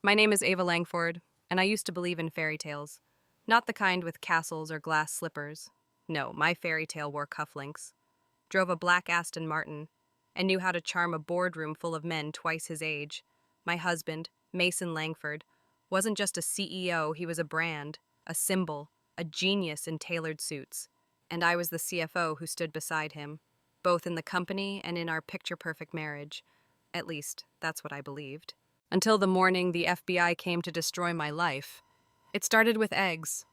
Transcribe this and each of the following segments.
My name is Ava Langford, and I used to believe in fairy tales. Not the kind with castles or glass slippers. No, my fairy tale wore cufflinks, drove a black Aston Martin, and knew how to charm a boardroom full of men twice his age. My husband, Mason Langford, wasn't just a CEO, he was a brand, a symbol, a genius in tailored suits. And I was the CFO who stood beside him, both in the company and in our picture-perfect marriage. At least, that's what I believed. Until the morning the FBI came to destroy my life. It started with eggs.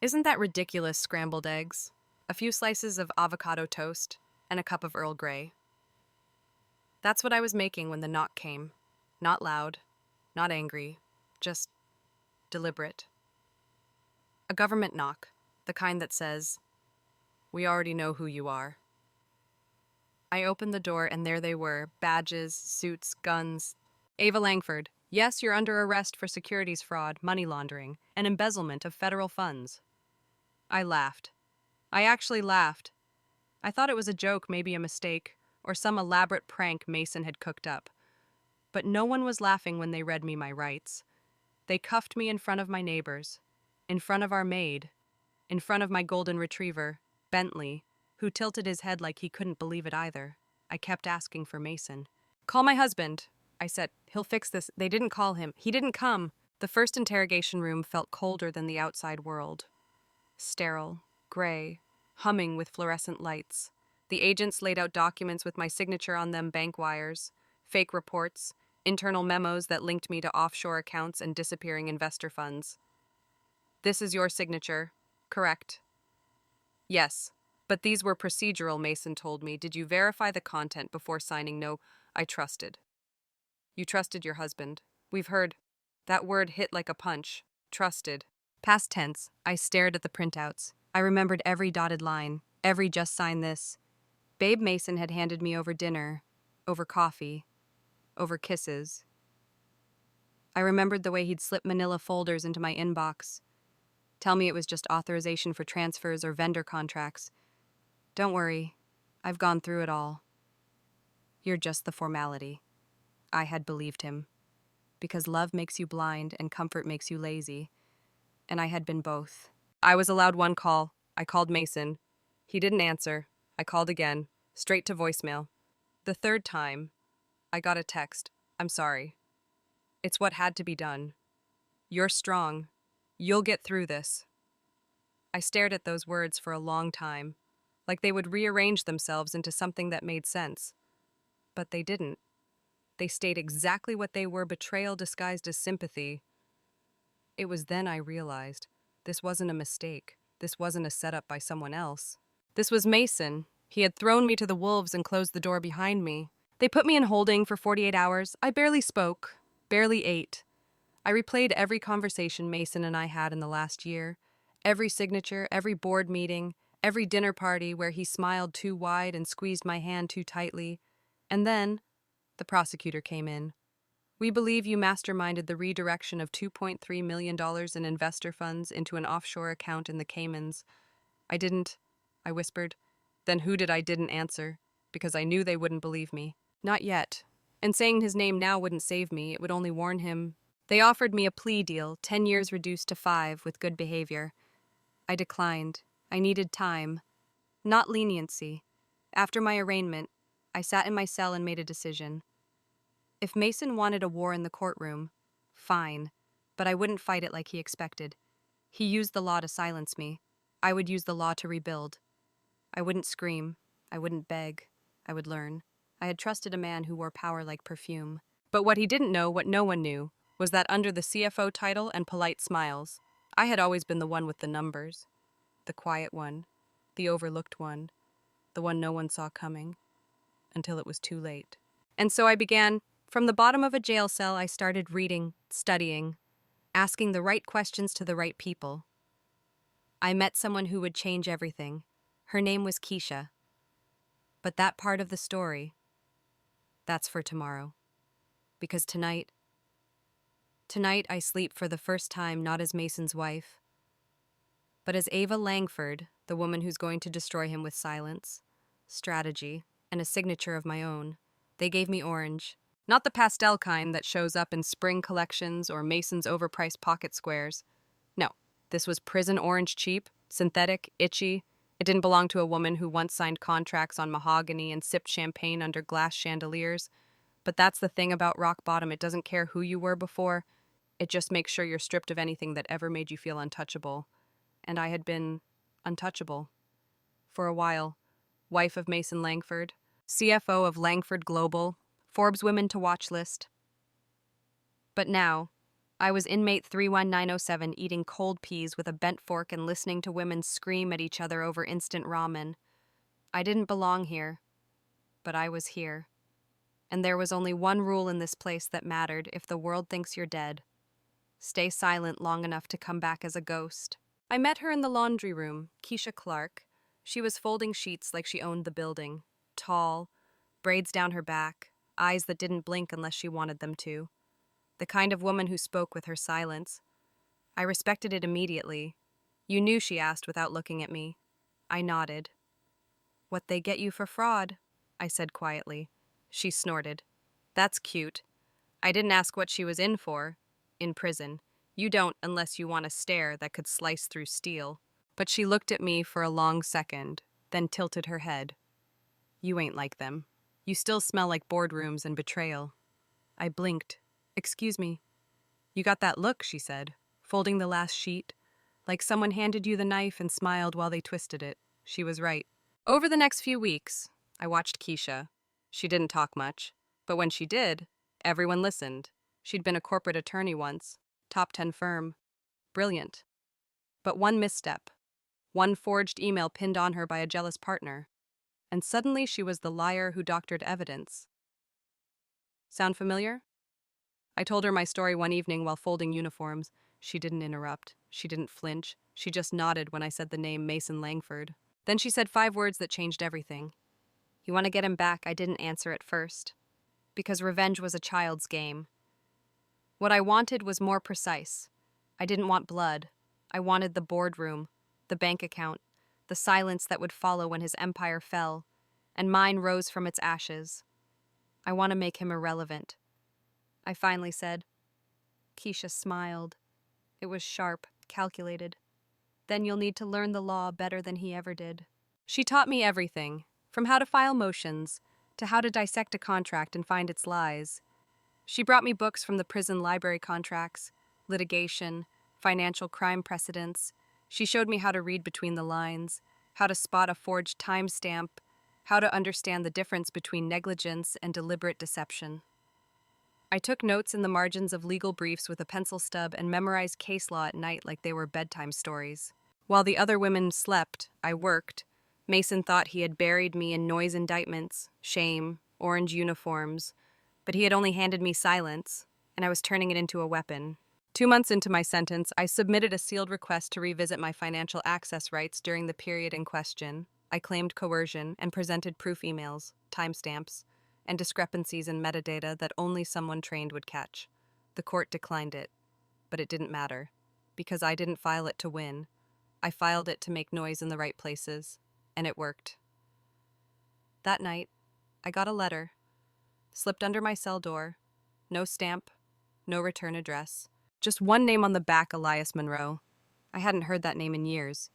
Isn't that ridiculous, scrambled eggs? A few slices of avocado toast, and a cup of Earl Grey. That's what I was making when the knock came. Not loud, not angry, just deliberate. A government knock, the kind that says, "We already know who you are." I opened the door and there they were, badges, suits, guns. Ava Langford, yes, you're under arrest for securities fraud, money laundering, and embezzlement of federal funds. I laughed. I actually laughed. I thought it was a joke, maybe a mistake, or some elaborate prank Mason had cooked up. But no one was laughing when they read me my rights. They cuffed me in front of my neighbors, in front of our maid, in front of my golden retriever, Bentley, who tilted his head like he couldn't believe it either. I kept asking for Mason. "Call my husband," I said. "He'll fix this." They didn't call him. He didn't come. The first interrogation room felt colder than the outside world. Sterile, gray, humming with fluorescent lights. The agents laid out documents with my signature on them, bank wires, fake reports, internal memos that linked me to offshore accounts and disappearing investor funds. "This is your signature, correct?" "Yes, but these were procedural," Mason told me. "Did you verify the content before signing?" "No, I trusted." "You trusted your husband. We've heard." That word hit like a punch. Trusted. Past tense, I stared at the printouts. I remembered every dotted line, every "just sign this." Babe Mason had handed me over dinner, over coffee, over kisses. I remembered the way he'd slip manila folders into my inbox. Tell me it was just authorization for transfers or vendor contracts. "Don't worry, I've gone through it all. You're just the formality." I had believed him. Because love makes you blind and comfort makes you lazy. And I had been both. I was allowed one call. I called Mason. He didn't answer. I called again, straight to voicemail. The third time, I got a text. "I'm sorry. It's what had to be done. You're strong. You'll get through this." I stared at those words for a long time, like they would rearrange themselves into something that made sense. But they didn't. They stayed exactly what they were, betrayal disguised as sympathy. It was then I realized this wasn't a mistake. This wasn't a setup by someone else. This was Mason. He had thrown me to the wolves and closed the door behind me. They put me in holding for 48 hours. I barely spoke, barely ate. I replayed every conversation Mason and I had in the last year, every signature, every board meeting, every dinner party where he smiled too wide and squeezed my hand too tightly. And then the prosecutor came in. "We believe you masterminded the redirection of $2.3 million in investor funds into an offshore account in the Caymans." "I didn't," I whispered. "Then who did?" I didn't answer, because I knew they wouldn't believe me. Not yet. And saying his name now wouldn't save me, it would only warn him. They offered me a plea deal, 10 years reduced to 5 with good behavior. I declined. I needed time. Not leniency. After my arraignment, I sat in my cell and made a decision. If Mason wanted a war in the courtroom, fine, but I wouldn't fight it like he expected. He used the law to silence me. I would use the law to rebuild. I wouldn't scream. I wouldn't beg. I would learn. I had trusted a man who wore power like perfume. But what he didn't know, what no one knew, was that under the CFO title and polite smiles, I had always been the one with the numbers, the quiet one, the overlooked one, the one no one saw coming, until it was too late. And so I began. From the bottom of a jail cell, I started reading, studying, asking the right questions to the right people. I met someone who would change everything. Her name was Keisha. But that part of the story, that's for tomorrow. Because tonight I sleep for the first time not as Mason's wife, but as Ava Langford, the woman who's going to destroy him with silence, strategy, and a signature of my own. They gave me orange. Not the pastel kind that shows up in spring collections or Mason's overpriced pocket squares. No, this was prison orange cheap, synthetic, itchy. It didn't belong to a woman who once signed contracts on mahogany and sipped champagne under glass chandeliers. But that's the thing about rock bottom, it doesn't care who you were before. It just makes sure you're stripped of anything that ever made you feel untouchable. And I had been untouchable. For a while. Wife of Mason Langford, CFO of Langford Global, Forbes Women to Watch list. But now, I was inmate 31907 eating cold peas with a bent fork and listening to women scream at each other over instant ramen. I didn't belong here, but I was here. And there was only one rule in this place that mattered if the world thinks you're dead. Stay silent long enough to come back as a ghost. I met her in the laundry room, Keisha Clark. She was folding sheets like she owned the building. Tall, braids down her back, eyes that didn't blink unless she wanted them to. The kind of woman who spoke with her silence. I respected it immediately. You knew, she asked without looking at me. I nodded. What they get you for fraud, I said quietly. She snorted. That's cute. I didn't ask what she was in for. In prison. You don't unless you want a stare that could slice through steel. But she looked at me for a long second, then tilted her head. You ain't like them. You still smell like boardrooms and betrayal. I blinked. Excuse me. You got that look, she said, folding the last sheet, like someone handed you the knife and smiled while they twisted it. She was right. Over the next few weeks, I watched Keisha. She didn't talk much, but when she did, everyone listened. She'd been a corporate attorney once, top 10 firm. Brilliant. But one misstep. One forged email pinned on her by a jealous partner. And suddenly she was the liar who doctored evidence. Sound familiar? I told her my story one evening while folding uniforms. She didn't interrupt. She didn't flinch. She just nodded when I said the name Mason Langford. Then she said 5 words that changed everything. You want to get him back? I didn't answer at first. Because revenge was a child's game. What I wanted was more precise. I didn't want blood. I wanted the boardroom, the bank account, the silence that would follow when his empire fell, and mine rose from its ashes. I want to make him irrelevant. I finally said. Keisha smiled. It was sharp, calculated. Then you'll need to learn the law better than he ever did. She taught me everything, from how to file motions, to how to dissect a contract and find its lies. She brought me books from the prison library, contracts, litigation, financial crime precedents. She showed me how to read between the lines, how to spot a forged timestamp, how to understand the difference between negligence and deliberate deception. I took notes in the margins of legal briefs with a pencil stub and memorized case law at night like they were bedtime stories. While the other women slept, I worked. Mason thought he had buried me in noise indictments, shame, orange uniforms, but he had only handed me silence, and I was turning it into a weapon. 2 months into my sentence, I submitted a sealed request to revisit my financial access rights during the period in question. I claimed coercion and presented proof emails, timestamps, and discrepancies in metadata that only someone trained would catch. The court declined it, but it didn't matter, because I didn't file it to win. I filed it to make noise in the right places, and it worked. That night, I got a letter, slipped under my cell door, no stamp, no return address, just one name on the back, Elias Monroe. I hadn't heard that name in years.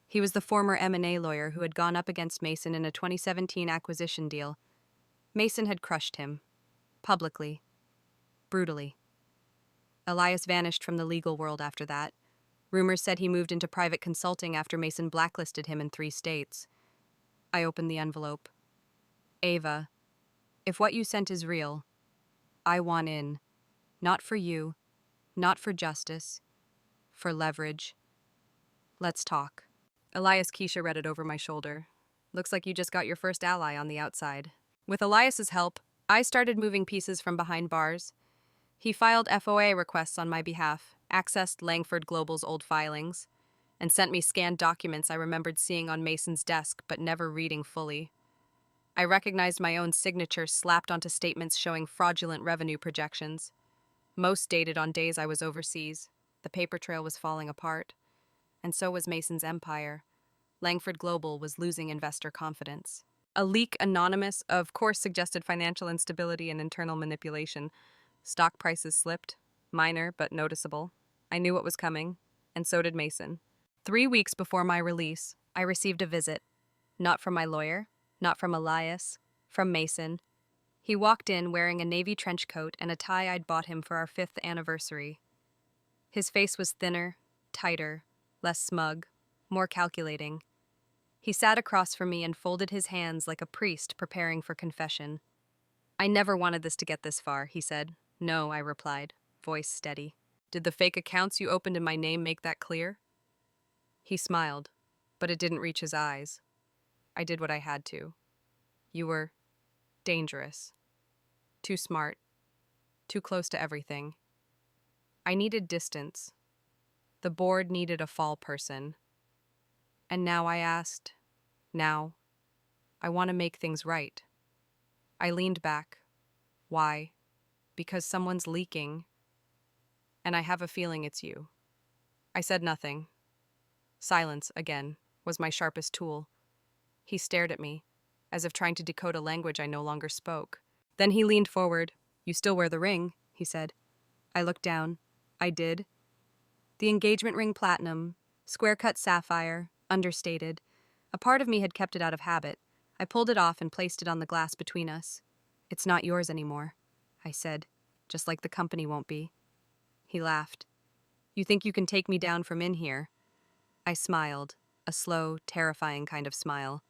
He was the former M&A lawyer who had gone up against Mason in a 2017 acquisition deal. Mason had crushed him. Publicly. Brutally. Elias vanished from the legal world after that. Rumors said he moved into private consulting after Mason blacklisted him in 3 states. I opened the envelope. Ava, if what you sent is real, I want in. Not for you, not for justice, for leverage. Let's talk. Elias. Keisha read it over my shoulder. Looks like you just got your first ally on the outside. With Elias's help, I started moving pieces from behind bars. He filed FOA requests on my behalf, accessed Langford Global's old filings, and sent me scanned documents I remembered seeing on Mason's desk but never reading fully. I recognized my own signature slapped onto statements showing fraudulent revenue projections. Most dated on days I was overseas. The paper trail was falling apart. And so was Mason's empire. Langford Global was losing investor confidence. A leak anonymous, of course, suggested financial instability and internal manipulation. Stock prices slipped, minor but noticeable. I knew what was coming, and so did Mason. 3 weeks before my release, I received a visit. Not from my lawyer, not from Elias, from Mason. He walked in wearing a navy trench coat and a tie I'd bought him for our 5th anniversary. His face was thinner, tighter, less smug, more calculating. He sat across from me and folded his hands like a priest preparing for confession. "I never wanted this to get this far," he said. "No," I replied, voice steady. "Did the fake accounts you opened in my name make that clear?" He smiled, but it didn't reach his eyes. "I did what I had to. You were dangerous. Too smart. Too close to everything. I needed distance. The board needed a fall person. And now I asked, now, I want to make things right." I leaned back. "Why?" "Because someone's leaking. And I have a feeling it's you." I said nothing. Silence, again, was my sharpest tool. He stared at me, as if trying to decode a language I no longer spoke. Then he leaned forward. "You still wear the ring," he said. I looked down. I did. The engagement ring platinum, square-cut sapphire, understated. A part of me had kept it out of habit. I pulled it off and placed it on the glass between us. "It's not yours anymore," I said, "just like the company won't be." He laughed. "You think you can take me down from in here?" I smiled, a slow, terrifying kind of smile.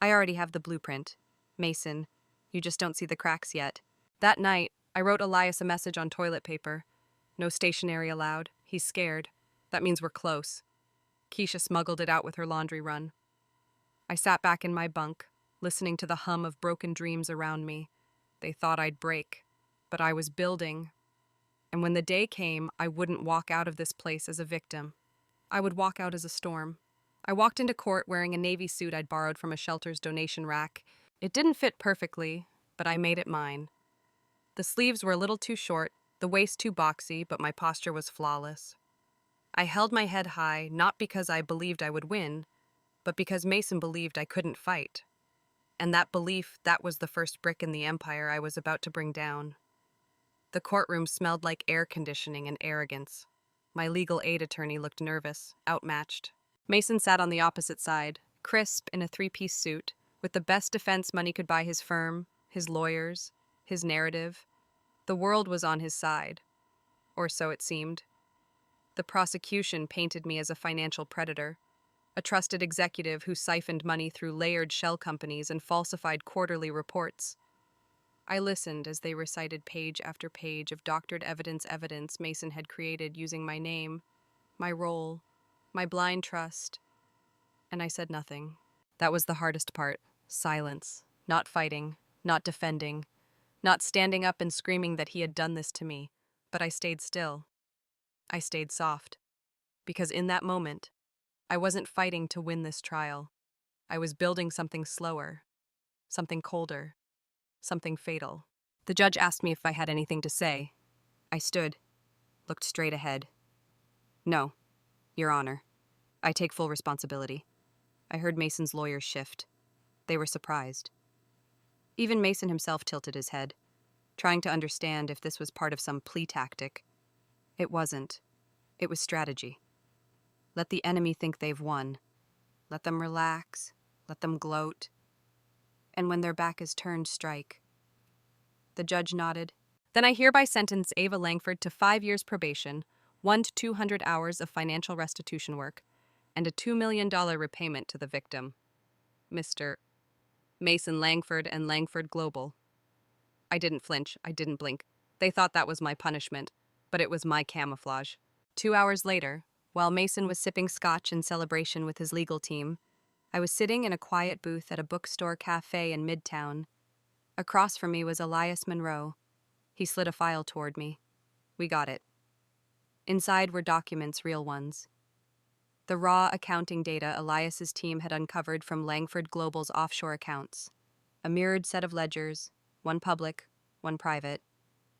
"I already have the blueprint. Mason, you just don't see the cracks yet." That night, I wrote Elias a message on toilet paper. "No stationery allowed. He's scared. That means we're close." Keisha smuggled it out with her laundry run. I sat back in my bunk, listening to the hum of broken dreams around me. They thought I'd break, but I was building. And when the day came, I wouldn't walk out of this place as a victim. I would walk out as a storm. I walked into court wearing a navy suit I'd borrowed from a shelter's donation rack. It didn't fit perfectly, but I made it mine. The sleeves were a little too short, the waist too boxy, but my posture was flawless. I held my head high, not because I believed I would win, but because Mason believed I couldn't fight. And that belief, that was the first brick in the empire I was about to bring down. The courtroom smelled like air conditioning and arrogance. My legal aid attorney looked nervous, outmatched. Mason sat on the opposite side, crisp in a 3-piece suit, with the best defense money could buy his firm, his lawyers, his narrative. The world was on his side. Or so it seemed. The prosecution painted me as a financial predator, a trusted executive who siphoned money through layered shell companies and falsified quarterly reports. I listened as they recited page after page of doctored evidence Mason had created using my name, my role, my blind trust, and I said nothing. That was the hardest part. Silence. Not fighting, not defending, not standing up and screaming that he had done this to me, but I stayed still. I stayed soft. Because in that moment, I wasn't fighting to win this trial. I was building something slower, something colder, something fatal. The judge asked me if I had anything to say. I stood, looked straight ahead. "No, Your Honor. I take full responsibility." I heard Mason's lawyers shift. They were surprised. Even Mason himself tilted his head, trying to understand if this was part of some plea tactic. It wasn't. It was strategy. Let the enemy think they've won. Let them relax. Let them gloat. And when their back is turned, strike. The judge nodded. "Then I hereby sentence Ava Langford to 5 years probation, 1 to 200 hours of financial restitution work, and a $2 million repayment to the victim, Mr. Mason Langford and Langford Global." I didn't flinch. I didn't blink. They thought that was my punishment, but it was my camouflage. 2 hours later, while Mason was sipping scotch in celebration with his legal team, I was sitting in a quiet booth at a bookstore cafe in Midtown. Across from me was Elias Monroe. He slid a file toward me. We got it. Inside were documents, real ones. The raw accounting data Elias's team had uncovered from Langford Global's offshore accounts. A mirrored set of ledgers, one public, one private.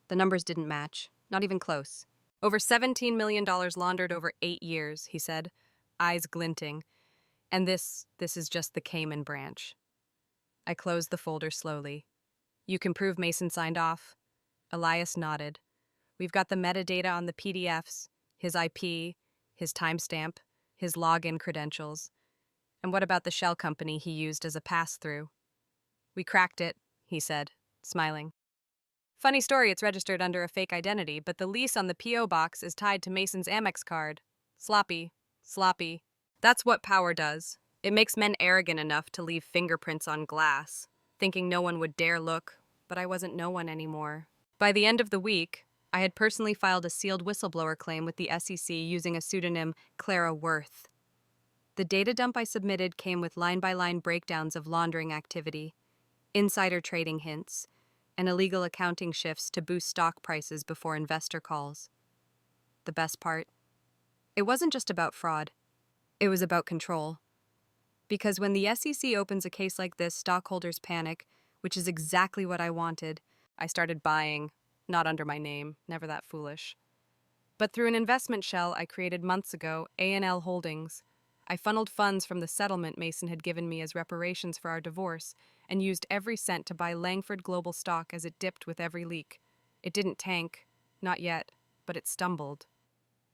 The numbers didn't match, not even close. "Over $17 million laundered over 8 years," he said, eyes glinting. "And this is just the Cayman branch." I closed the folder slowly. You can prove Mason signed off. Elias nodded. We've got the metadata on the PDFs, his IP, his timestamp, his login credentials. And what about the shell company he used as a pass-through? We cracked it, he said, smiling. Funny story, it's registered under a fake identity, but the lease on the P.O. box is tied to Mason's Amex card. Sloppy. Sloppy. That's what power does. It makes men arrogant enough to leave fingerprints on glass, thinking no one would dare look, but I wasn't no one anymore. By the end of the week, I had personally filed a sealed whistleblower claim with the SEC using a pseudonym Clara Worth. The data dump I submitted came with line-by-line breakdowns of laundering activity, insider trading hints, and illegal accounting shifts to boost stock prices before investor calls. The best part? It wasn't just about fraud. It was about control. Because when the SEC opens a case like this, stockholders panic, which is exactly what I wanted. I started buying, not under my name, never that foolish. But through an investment shell I created months ago, A&L Holdings, I funneled funds from the settlement Mason had given me as reparations for our divorce and used every cent to buy Langford Global stock as it dipped with every leak. It didn't tank, not yet, but it stumbled.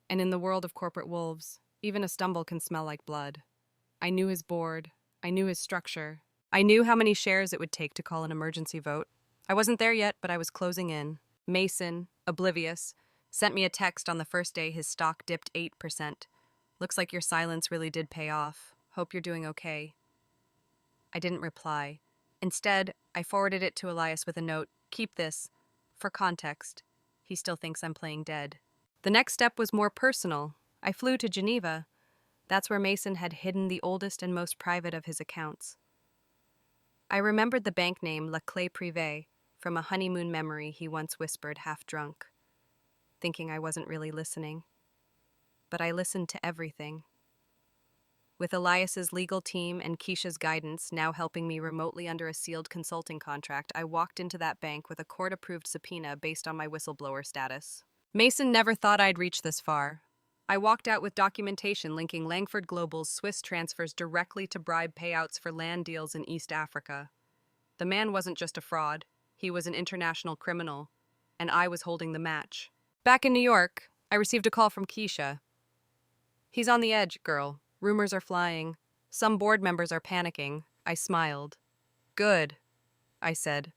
And in the world of corporate wolves, even a stumble can smell like blood. I knew his board. I knew his structure. I knew how many shares it would take to call an emergency vote. I wasn't there yet, but I was closing in. Mason, oblivious, sent me a text on the first day his stock dipped 8%. Looks like your silence really did pay off. Hope you're doing okay. I didn't reply. Instead, I forwarded it to Elias with a note, keep this. For context, he still thinks I'm playing dead. The next step was more personal. I flew to Geneva. That's where Mason had hidden the oldest and most private of his accounts. I remembered the bank name La Clé Privée from a honeymoon memory he once whispered half drunk, thinking I wasn't really listening. But I listened to everything. With Elias's legal team and Keisha's guidance now helping me remotely under a sealed consulting contract, I walked into that bank with a court-approved subpoena based on my whistleblower status. Mason never thought I'd reach this far. I walked out with documentation linking Langford Global's Swiss transfers directly to bribe payouts for land deals in East Africa. The man wasn't just a fraud, he was an international criminal, and I was holding the match. Back in New York, I received a call from Keisha. He's on the edge, girl. Rumors are flying. Some board members are panicking. I smiled. Good, I said.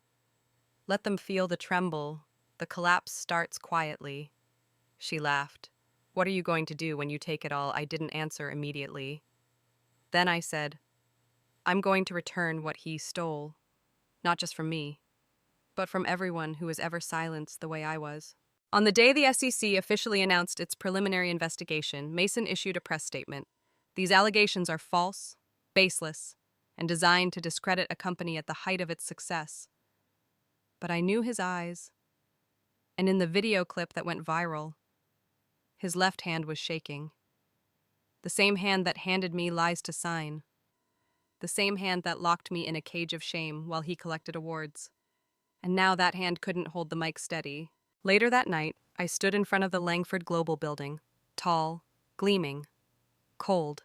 Let them feel the tremble. The collapse starts quietly. She laughed. What are you going to do when you take it all? I didn't answer immediately. Then I said, I'm going to return what he stole. Not just from me, but from everyone who was ever silenced the way I was. On the day the SEC officially announced its preliminary investigation, Mason issued a press statement. These allegations are false, baseless, and designed to discredit a company at the height of its success. But I knew his eyes, and in the video clip that went viral, his left hand was shaking. The same hand that handed me lies to sign. The same hand that locked me in a cage of shame while he collected awards. And now that hand couldn't hold the mic steady. Later that night, I stood in front of the Langford Global building, tall, gleaming, cold.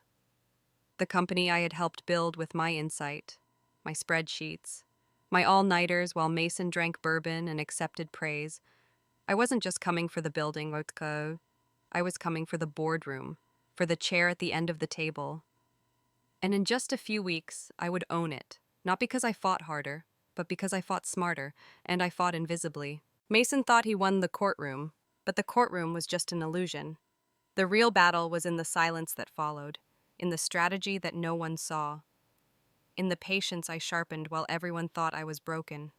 The company I had helped build with my insight, my spreadsheets, my all-nighters while Mason drank bourbon and accepted praise. I wasn't just coming for the building, I was coming for the boardroom, for the chair at the end of the table. And in just a few weeks, I would own it, not because I fought harder, but because I fought smarter, and I fought invisibly. Mason thought he won the courtroom, but the courtroom was just an illusion. The real battle was in the silence that followed, in the strategy that no one saw, in the patience I sharpened while everyone thought I was broken.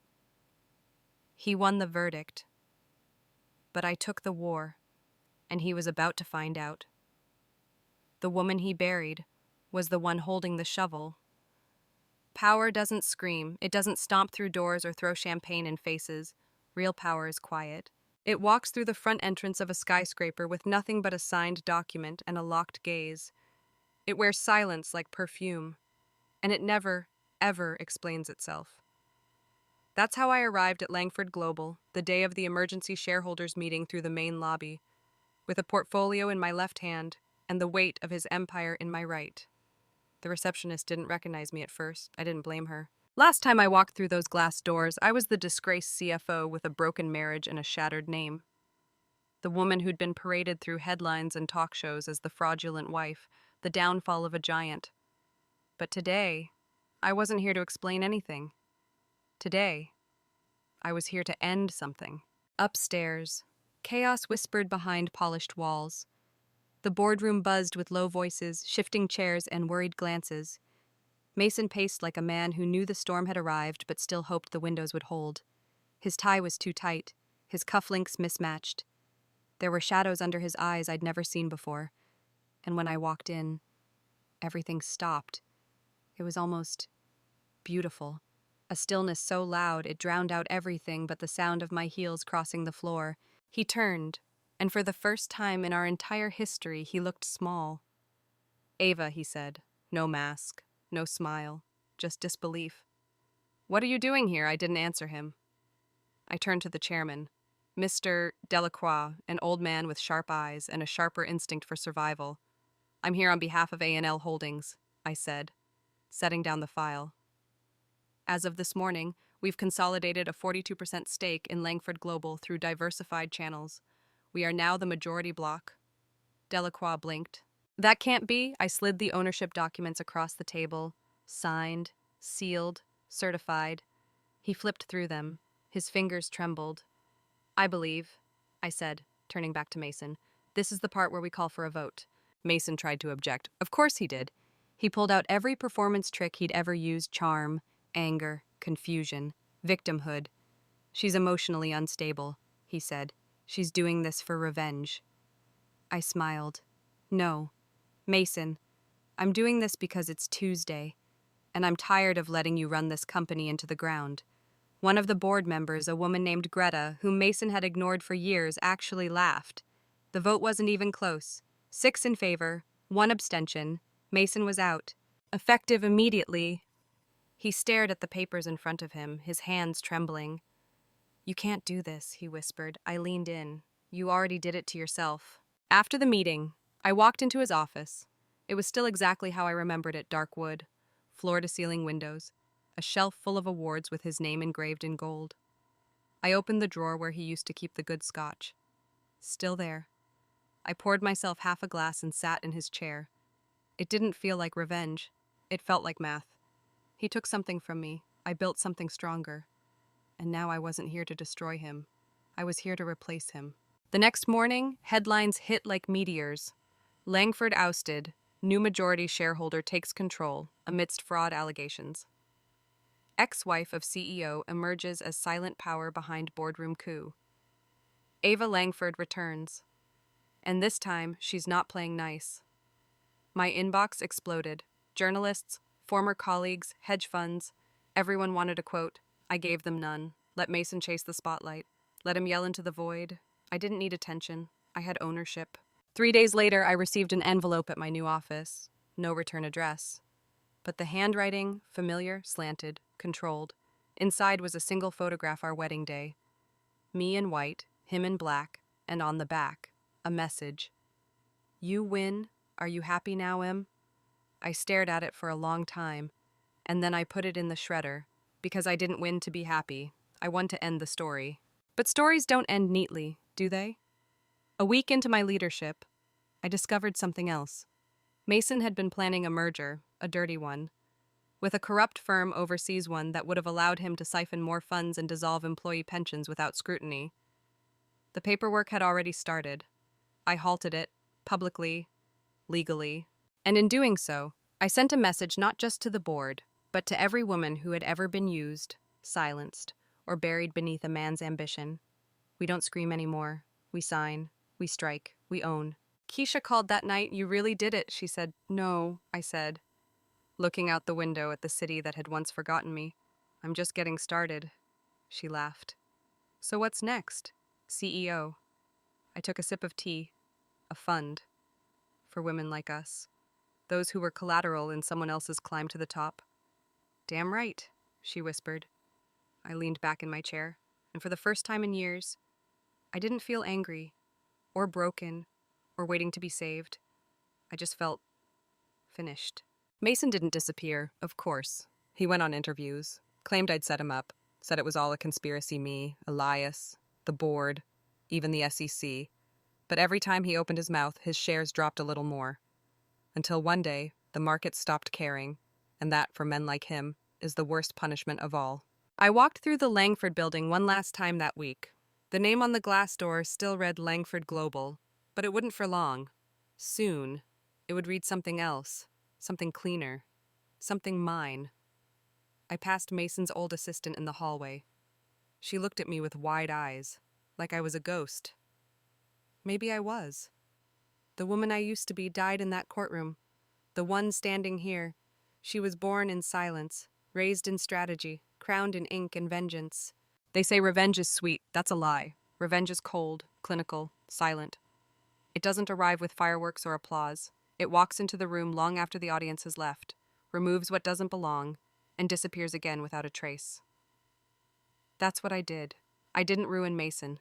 He won the verdict, but I took the war, and he was about to find out. The woman he buried was the one holding the shovel. Power doesn't scream, it doesn't stomp through doors or throw champagne in faces. Real power is quiet. It walks through the front entrance of a skyscraper with nothing but a signed document and a locked gaze. It wears silence like perfume, and it never, ever explains itself. That's how I arrived at Langford Global, the day of the emergency shareholders meeting through the main lobby, with a portfolio in my left hand and the weight of his empire in my right. The receptionist didn't recognize me at first. I didn't blame her. Last time I walked through those glass doors, I was the disgraced CFO with a broken marriage and a shattered name. The woman who'd been paraded through headlines and talk shows as the fraudulent wife, the downfall of a giant. But today, I wasn't here to explain anything. Today, I was here to end something. Upstairs, chaos whispered behind polished walls. The boardroom buzzed with low voices, shifting chairs, and worried glances. Mason paced like a man who knew the storm had arrived but still hoped the windows would hold. His tie was too tight, his cufflinks mismatched. There were shadows under his eyes I'd never seen before, and when I walked in, everything stopped. It was almost beautiful. A stillness so loud it drowned out everything but the sound of my heels crossing the floor. He turned, and for the first time in our entire history, he looked small. "Ava," he said. No mask, no smile, just disbelief. "What are you doing here?" I didn't answer him. I turned to the chairman, Mr. Delacroix, an old man with sharp eyes and a sharper instinct for survival. "I'm here on behalf of A&L Holdings," I said, setting down the file. "As of this morning, we've consolidated a 42% stake in Langford Global through diversified channels. We are now the majority block." Delacroix blinked. "That can't be." I slid the ownership documents across the table. Signed, sealed, certified. He flipped through them. His fingers trembled. "I believe," I said, turning back to Mason. "This is the part where we call for a vote." Mason tried to object. Of course he did. He pulled out every performance trick he'd ever used: charm, anger, confusion, victimhood. "She's emotionally unstable," he said. "She's doing this for revenge." I smiled. "No, Mason, I'm doing this because it's Tuesday, and I'm tired of letting you run this company into the ground." One of the board members, a woman named Greta, whom Mason had ignored for years, actually laughed. The vote wasn't even close. 6 in favor, 1 abstention. Mason was out. Effective immediately. He stared at the papers in front of him, his hands trembling. "You can't do this," he whispered. I leaned in. "You already did it to yourself." After the meeting, I walked into his office. It was still exactly how I remembered it: dark wood, floor-to-ceiling windows, a shelf full of awards with his name engraved in gold. I opened the drawer where he used to keep the good scotch. Still there. I poured myself half a glass and sat in his chair. It didn't feel like revenge. It felt like math. He took something from me. I built something stronger. And now I wasn't here to destroy him. I was here to replace him. The next morning, headlines hit like meteors. Langford ousted. New majority shareholder takes control amidst fraud allegations. Ex-wife of CEO emerges as silent power behind boardroom coup. Ava Langford returns. And this time, she's not playing nice. My inbox exploded. Journalists, former colleagues, hedge funds. Everyone wanted a quote. I gave them none. Let Mason chase the spotlight. Let him yell into the void. I didn't need attention. I had ownership. 3 days later, I received an envelope at my new office. No return address. But the handwriting, familiar, slanted, controlled. Inside was a single photograph our wedding day. Me in white, him in black, and on the back, a message. "You win. Are you happy now, Em?" I stared at it for a long time, and then I put it in the shredder, because I didn't win to be happy. I won to end the story. But stories don't end neatly, do they? A week into my leadership, I discovered something else. Mason had been planning a merger, a dirty one, with a corrupt firm overseas, one that would have allowed him to siphon more funds and dissolve employee pensions without scrutiny. The paperwork had already started. I halted it, publicly, legally. And in doing so, I sent a message not just to the board, but to every woman who had ever been used, silenced, or buried beneath a man's ambition. We don't scream anymore. We sign. We strike. We own. Keisha called that night. "You really did it," she said. "No," I said, looking out the window at the city that had once forgotten me. "I'm just getting started." She laughed. "So what's next?" "CEO." I took a sip of tea. "A fund. For women like us. Those who were collateral in someone else's climb to the top." "Damn right," she whispered. I leaned back in my chair, and for the first time in years, I didn't feel angry, or broken, or waiting to be saved. I just felt finished. Mason didn't disappear, of course. He went on interviews, Claimed I'd set him up, said it was all a conspiracy, me, Elias, the board, even the SEC. But every time he opened his mouth, his shares dropped a little more. Until one day, the market stopped caring, and that, for men like him, is the worst punishment of all. I walked through the Langford building one last time that week. The name on the glass door still read Langford Global, but it wouldn't for long. Soon, it would read something else, something cleaner, something mine. I passed Mason's old assistant in the hallway. She looked at me with wide eyes, like I was a ghost. Maybe I was. The woman I used to be died in that courtroom. The one standing here. She was born in silence, raised in strategy, crowned in ink and vengeance. They say revenge is sweet. That's a lie. Revenge is cold, clinical, silent. It doesn't arrive with fireworks or applause. It walks into the room long after the audience has left, removes what doesn't belong, and disappears again without a trace. That's what I did. I didn't ruin Mason.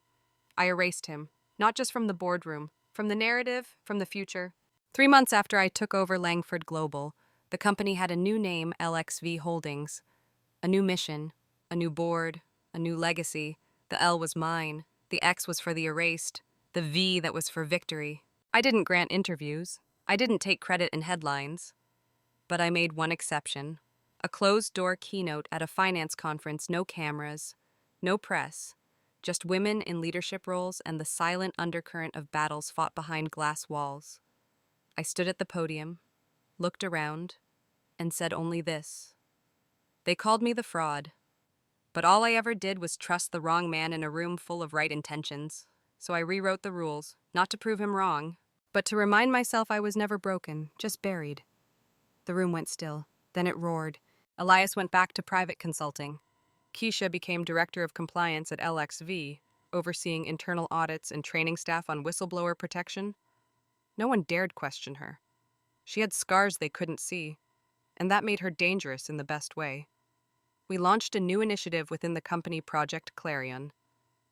I erased him, not just from the boardroom, from the narrative, from the future. 3 months after I took over Langford Global, the company had a new name, LXV Holdings, a new mission, a new board, a new legacy. The L was mine, the X was for the erased, the V that was for victory. I didn't grant interviews. I didn't take credit in headlines. But I made one exception. A closed-door keynote at a finance conference, no cameras, no press, just women in leadership roles and the silent undercurrent of battles fought behind glass walls. I stood at the podium, looked around, and said only this. They called me the fraud, but all I ever did was trust the wrong man in a room full of right intentions. So I rewrote the rules, not to prove him wrong, but to remind myself I was never broken, just buried. The room went still. Then it roared. Elias went back to private consulting. Keisha became director of compliance at LXV, overseeing internal audits and training staff on whistleblower protection. No one dared question her. She had scars they couldn't see, and that made her dangerous in the best way. We launched a new initiative within the company, Project Clarion,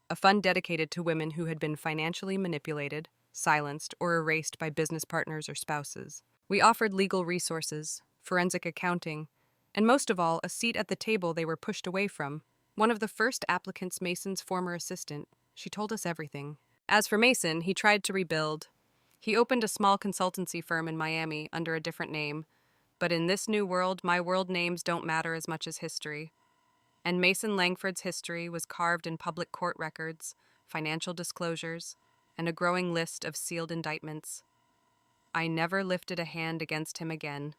a fund dedicated to women who had been financially manipulated, silenced, or erased by business partners or spouses. We offered legal resources, forensic accounting, and most of all, a seat at the table they were pushed away from. One of the first applicants, Mason's former assistant, she told us everything. As for Mason, he tried to rebuild. He opened a small consultancy firm in Miami under a different name. But in this new world, my world names don't matter as much as history. And Mason Langford's history was carved in public court records, financial disclosures, and a growing list of sealed indictments. I never lifted a hand against him again.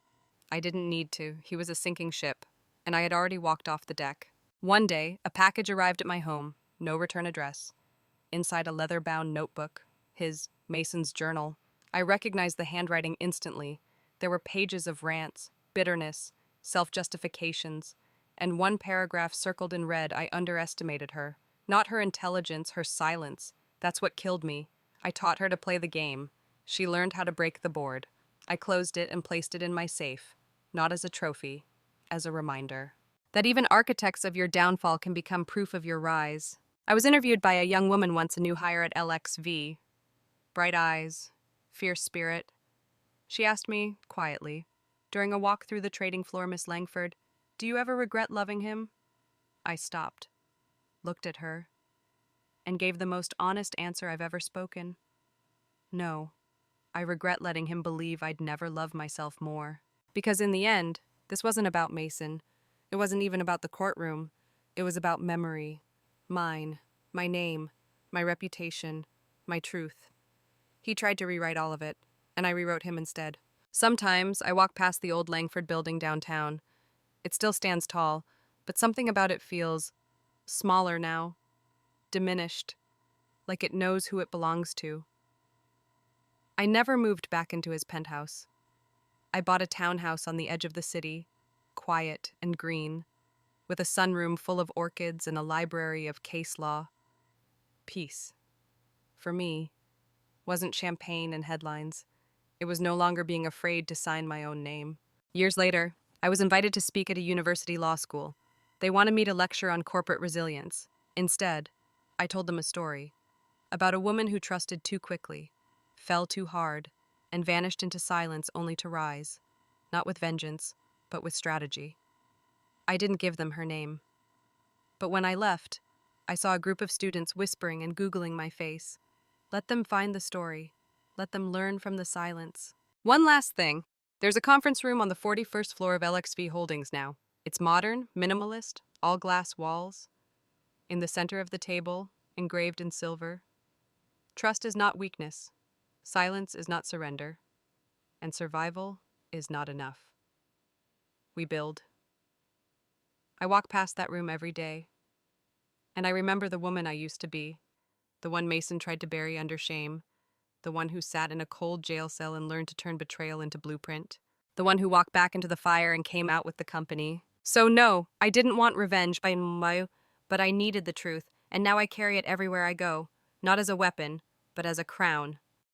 I didn't need to. He was a sinking ship, and I had already walked off the deck. One day, a package arrived at my home, no return address. Inside a leather-bound notebook, his, Mason's journal. I recognized the handwriting instantly. There were pages of rants, bitterness, self-justifications, and one paragraph circled in red. I underestimated her. Not her intelligence, her silence. That's what killed me. I taught her to play the game. She learned how to break the board. I closed it and placed it in my safe, not as a trophy, as a reminder. That even architects of your downfall can become proof of your rise. I was interviewed by a young woman once, a new hire at LXV. Bright eyes, fierce spirit. She asked me, quietly, during a walk through the trading floor, Miss Langford, do you ever regret loving him? I stopped, looked at her, and gave the most honest answer I've ever spoken. No, I regret letting him believe I'd never love myself more. Because in the end, this wasn't about Mason. It wasn't even about the courtroom. It was about memory. Mine, my name, my reputation, my truth. He tried to rewrite all of it, and I rewrote him instead. Sometimes I walk past the old Langford building downtown. It still stands tall, but something about it feels smaller now, diminished, like it knows who it belongs to. I never moved back into his penthouse. I bought a townhouse on the edge of the city, quiet and green, with a sunroom full of orchids and a library of case law. Peace. For me, wasn't champagne and headlines. It was no longer being afraid to sign my own name. Years later, I was invited to speak at a university law school. They wanted me to lecture on corporate resilience. Instead, I told them a story about a woman who trusted too quickly, fell too hard, and vanished into silence only to rise, not with vengeance, but with strategy. I didn't give them her name. But when I left, I saw a group of students whispering and Googling my face. Let them find the story. Let them learn from the silence. One last thing. There's a conference room on the 41st floor of LXV Holdings now. It's modern, minimalist, all glass walls. In the center of the table, engraved in silver, trust is not weakness, silence is not surrender, and survival is not enough. We build. I walk past that room every day, and I remember the woman I used to be, the one Mason tried to bury under shame, the one who sat in a cold jail cell and learned to turn betrayal into blueprint, the one who walked back into the fire and came out with the company. So no, I didn't want revenge by my, but I needed the truth, and now I carry it everywhere I go, not as a weapon, but as a crown.